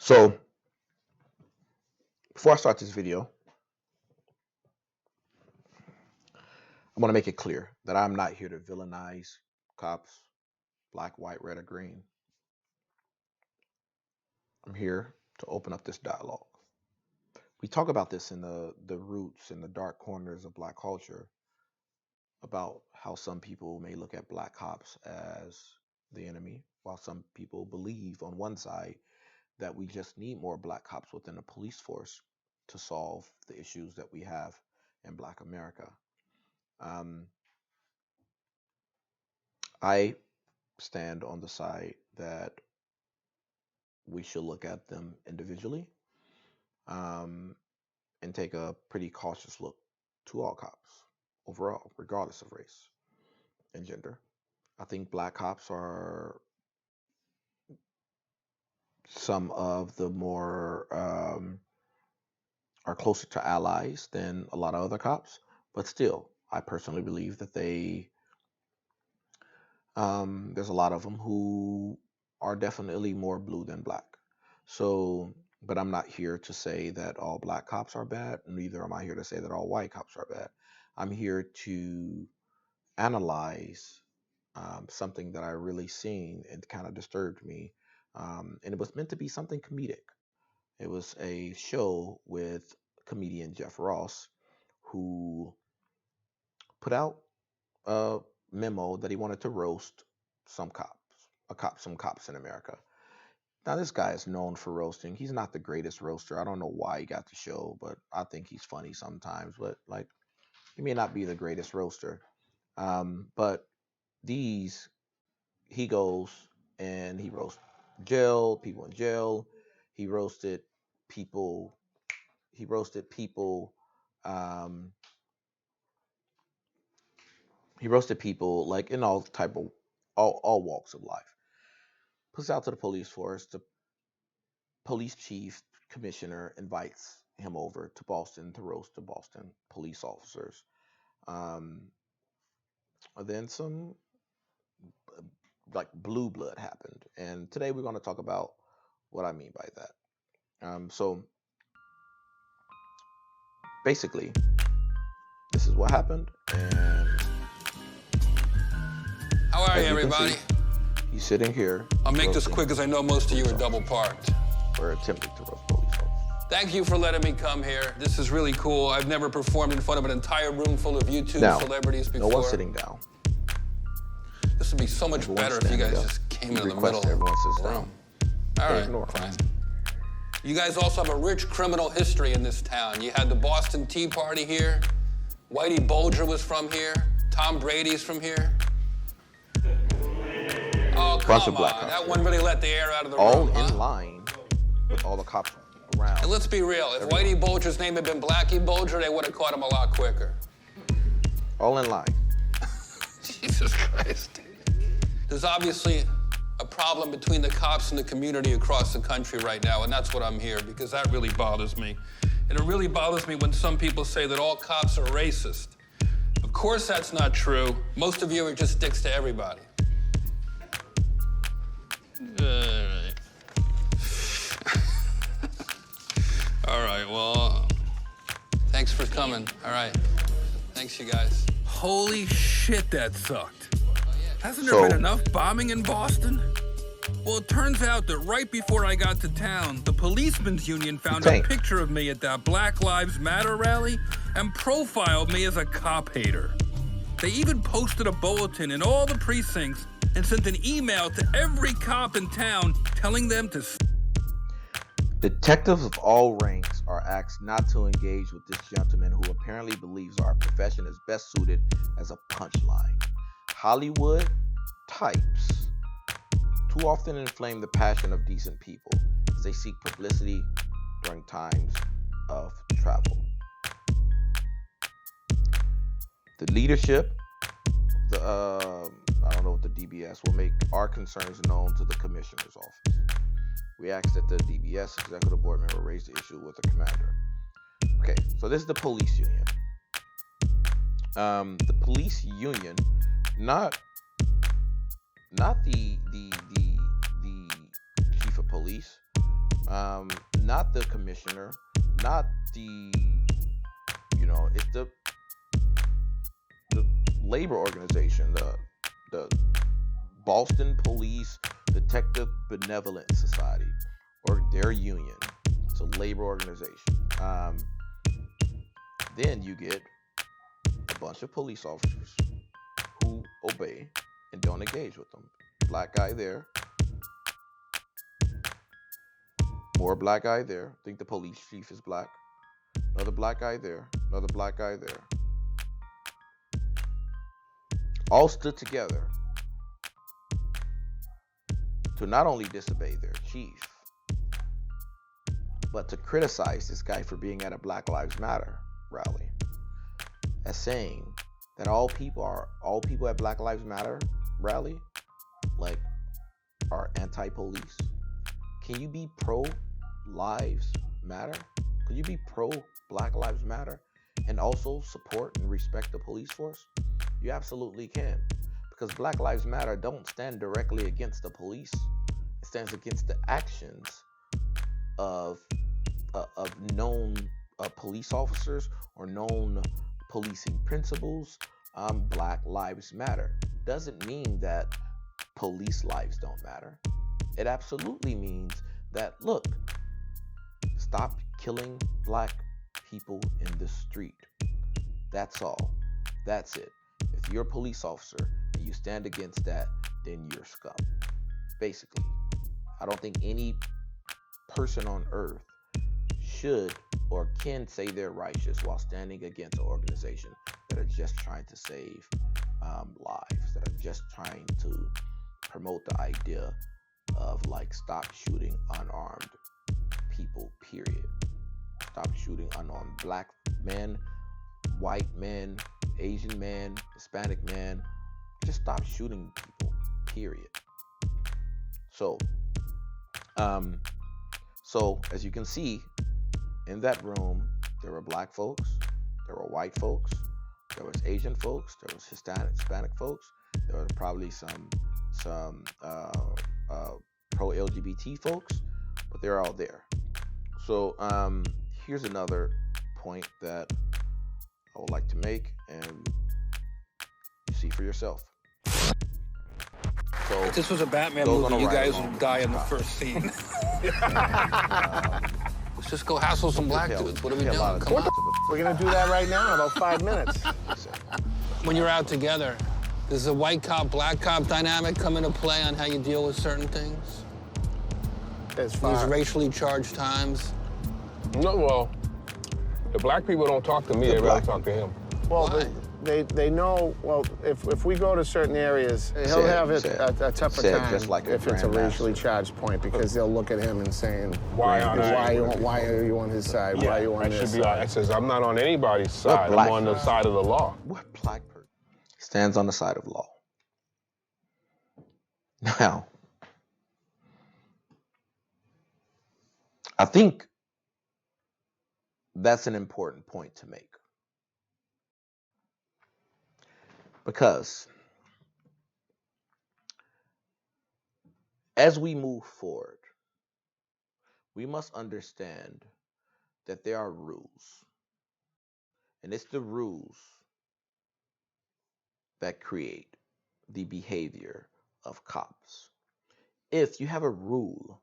So before I start this video, I want to make it clear that I'm not here to villainize cops, black, white, red, or green. I'm here to open up this dialogue. We talk about this in the roots and the dark corners of black culture, about how some people may look at black cops as the enemy, while some people believe on one side that we just need more black cops within the police force to solve the issues that we have in black America. I stand on the side that we should look at them individually and take a pretty cautious look to all cops overall, regardless of race and gender. I think black cops are some of the more are closer to allies than a lot of other cops, but still, I personally believe that there's a lot of them who are definitely more blue than black. So, but I'm not here to say that all black cops are bad, neither am I here to say that all white cops are bad. I'm here to analyze something that I really seen and kind of disturbed me. And it was meant to be something comedic. It was a show with comedian Jeff Ross, who put out a memo that he wanted to roast some cops in America. Now, this guy is known for roasting. He's not the greatest roaster. I don't know why he got the show, but I think he's funny sometimes. But like, he may not be the greatest roaster. But he goes and he roasts people in jail. He roasted people. He roasted people like in all walks of life. Puts out to the police force. The police chief commissioner invites him over to Boston to roast the Boston police officers. Then some like blue blood happened, and today we're going to talk about what I mean by that. So basically, this is what happened, and how are you, everybody? He's sitting here. I'll make this quick because I know most of you are double parked. We're attempting to roast police officers. Thank you for letting me come here. This is really cool. I've never performed in front of an entire room full of YouTube celebrities before. No one's sitting down. This would be so much better if you guys just came in the middle of the room. All right, fine. You guys also have a rich criminal history in this town. You had the Boston Tea Party here. Whitey Bulger was from here. Tom Brady's from here. Oh, come on. That one really let the air out of the room, all in line with all the cops around. And let's be real. If Whitey Bulger's name had been Blackie Bulger, they would have caught him a lot quicker. All in line. Jesus Christ. There's obviously a problem between the cops and the community across the country right now, and that's what I'm here, because that really bothers me. And it really bothers me when some people say that all cops are racist. Of course that's not true. Most of you are just dicks to everybody. All right, well, thanks for coming. All right. Thanks, you guys. Holy shit, that sucked. Hasn't there been enough bombing in Boston? Well, it turns out that right before I got to town, the policemen's union found a picture of me at that Black Lives Matter rally and profiled me as a cop hater. They even posted a bulletin in all the precincts and sent an email to every cop in town telling them to... Detectives of all ranks are asked not to engage with this gentleman who apparently believes our profession is best suited as a punchline. Hollywood types too often inflame the passion of decent people as they seek publicity during times of travel. The leadership, I don't know what the DBS will make our concerns known to the commissioner's office. We ask that the DBS executive board member raise the issue with the commander. Okay, so this is the police union. The police union, not the chief of police, Not the commissioner, not the, it's the labor organization, the Boston Police Detective Benevolent Society, or their union. It's a labor organization. Um, then you get a bunch of police officers who obey and don't engage with them. Black guy there, more black guy there. I think the police chief is black. Another black guy there, another black guy there. All stood together to not only disobey their chief, but to criticize this guy for being at a Black Lives Matter rally, as saying that all people at Black Lives Matter rally, like, are anti-police. Can you be pro lives matter? Could you be pro Black Lives Matter and also support and respect the police force? You absolutely can, because Black Lives Matter don't stand directly against the police. It stands against the actions of known police officers or known policing principles. Black Lives Matter doesn't mean that police lives don't matter. It absolutely means that, look, stop killing black people in the street. That's all. That's it. If you're a police officer and you stand against that, then you're scum. Basically, I don't think any person on earth should or can say they're righteous while standing against an organization that are just trying to save lives, that are just trying to promote the idea of, like, stop shooting unarmed people, period. Stop shooting unarmed black men, white men, Asian men, Hispanic men. Just stop shooting people, period. So as you can see, in that room, there were black folks, there were white folks, there was Asian folks, there was Hispanic folks, there were probably some pro LGBT folks, but they're all there. So here's another point that I would like to make, and you see for yourself. So if this was a Batman movie, you guys would die in the first scene. Let's just go hassle some black dudes. What are we doing? Come on. We're gonna do that right now in about 5 minutes. When you're out together, does the white cop, black cop dynamic come into play on how you deal with certain things? As far These racially charged times? No, well, the black people don't talk to me, they rather talk to him. well, they know. Well, if we go to certain areas, he'll have a tougher time just like if it's a racially charged point, because they'll look at him and saying, Why are you on his side? Yeah, why are you on I this should be side? like, it says, I'm not on anybody's side. I'm on the side of the law. What black person stands on the side of law? Now, I think that's an important point to make, because as we move forward, we must understand that there are rules, and it's the rules that create the behavior of cops. If you have a rule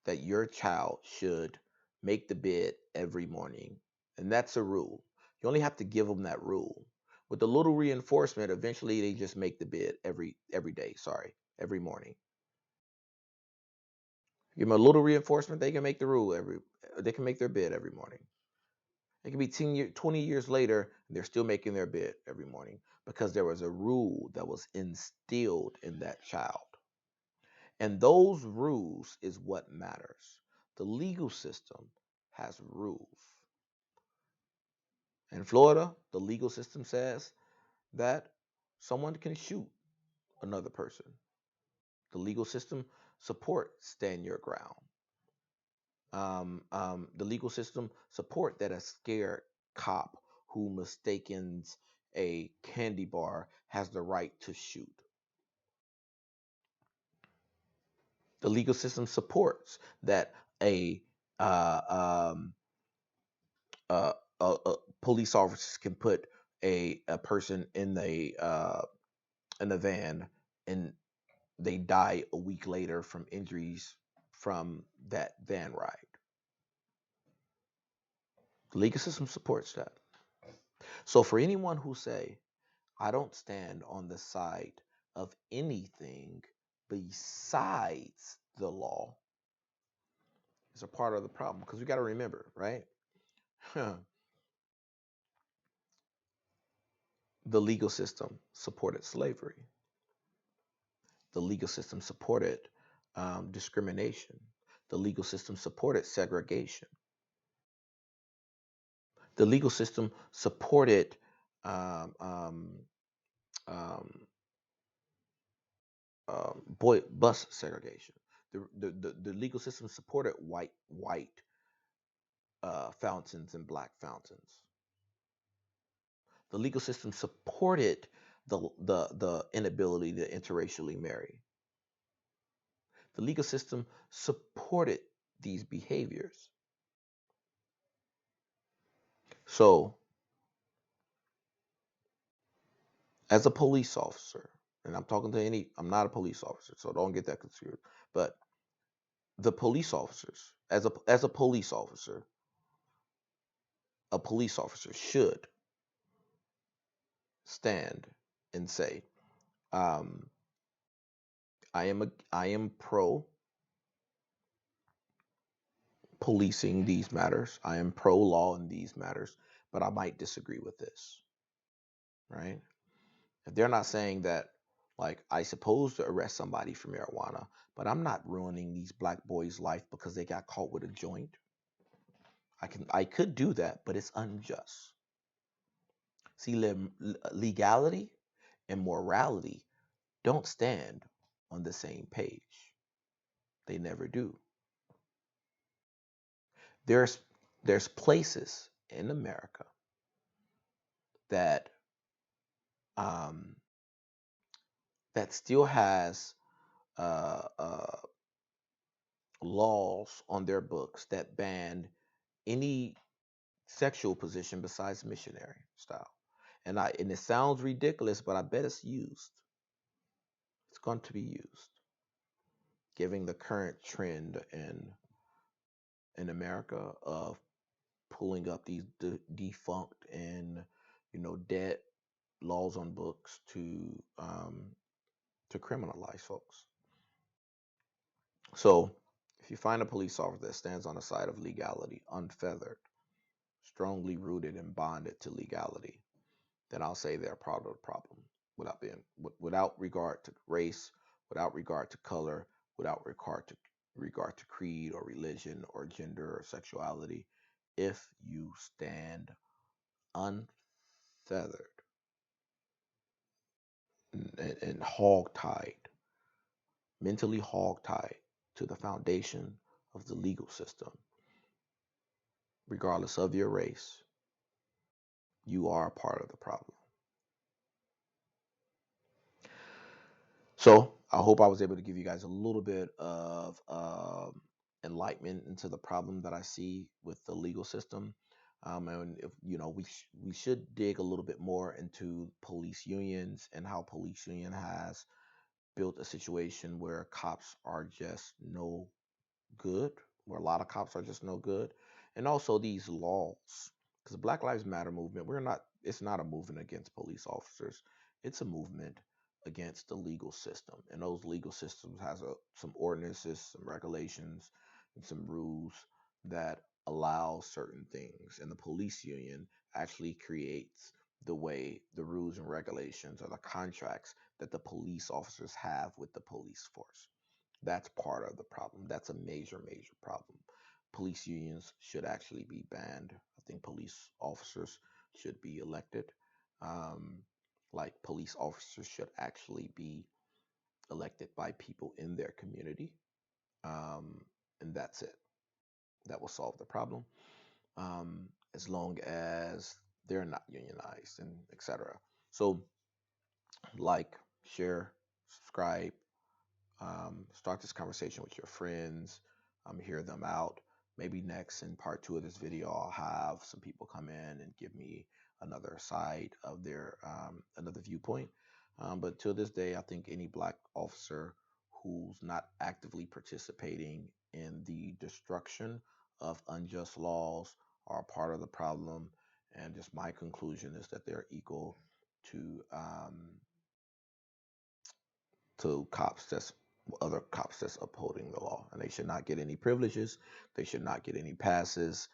that your child should make the bed every morning, and that's a rule, you only have to give them that rule. With a little reinforcement, eventually they just make the bed every morning. Give them a little reinforcement, they can make they can make their bed every morning. It can be 20 years later, and they're still making their bed every morning, because there was a rule that was instilled in that child. And those rules is what matters. The legal system has rules. In Florida, the legal system says that someone can shoot another person. The legal system supports stand your ground. The legal system support that a scared cop who mistakens a candy bar has the right to shoot. The legal system supports that a uh, um, uh, police officers can put a person in a van and they die a week later from injuries from that van ride. The legal system supports that. So for anyone who say, I don't stand on the side of anything besides the law, is a part of the problem. Because we got to remember, right? The legal system supported slavery. The legal system supported discrimination. The legal system supported segregation. The legal system supported um, um, um, bus segregation. The legal system supported white fountains and black fountains. The legal system supported the inability to interracially marry. The legal system supported these behaviors. So, as a police officer, and I'm not a police officer, so don't get that confused. But the police officers, as a police officer should stand and say, um, I am pro policing these matters. I am pro law in these matters, but I might disagree with this, right? If they're not saying that, like, I supposed to arrest somebody for marijuana, but I'm not ruining these black boys' life because they got caught with a joint. I could do that, but it's unjust. See, legality and morality don't stand on the same page. They never do. There's places in America that um, that still has uh, uh, laws on their books that ban any sexual position besides missionary style. And it sounds ridiculous, but I bet it's used. It's going to be used, given the current trend in America of pulling up these defunct and dead laws on books to criminalize folks. So if you find a police officer that stands on the side of legality, unfeathered, strongly rooted and bonded to legality, then I'll say they're part of the problem without regard to race, without regard to color, without regard to creed or religion or gender or sexuality. If you stand unfeathered and hog-tied, mentally hog-tied to the foundation of the legal system, regardless of your race, you are a part of the problem. So I hope I was able to give you guys a little bit of enlightenment into the problem that I see with the legal system. And if we should dig a little bit more into police unions and how police union has built a situation where cops are just no good, where a lot of cops are just no good, and also these laws. Because the Black Lives Matter movement, it's not a movement against police officers. It's a movement against the legal system, and those legal systems has some ordinances, some regulations, and some rules that allow certain things. And the police union actually creates the rules and regulations or the contracts that the police officers have with the police force. That's part of the problem. That's a major, major problem. Police unions should actually be banned. I think police officers should be elected. Um, like police officers should actually be elected by people in their community. And that's it. That will solve the problem. As long as they're not unionized and etc. So, like, share, subscribe, Start this conversation with your friends. Hear them out. Maybe next in part 2 of this video, I'll have some people come in and give me another side of their another viewpoint. But till this day, I think any black officer who's not actively participating in the destruction of unjust laws are part of the problem. And just my conclusion is that they're equal to cops that's other cops that's upholding the law, and they should not get any privileges. They should not get any passes.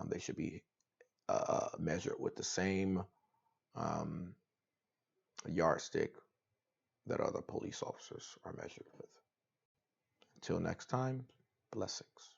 They should be measured with the same yardstick that other police officers are measured with. Until next time, blessings.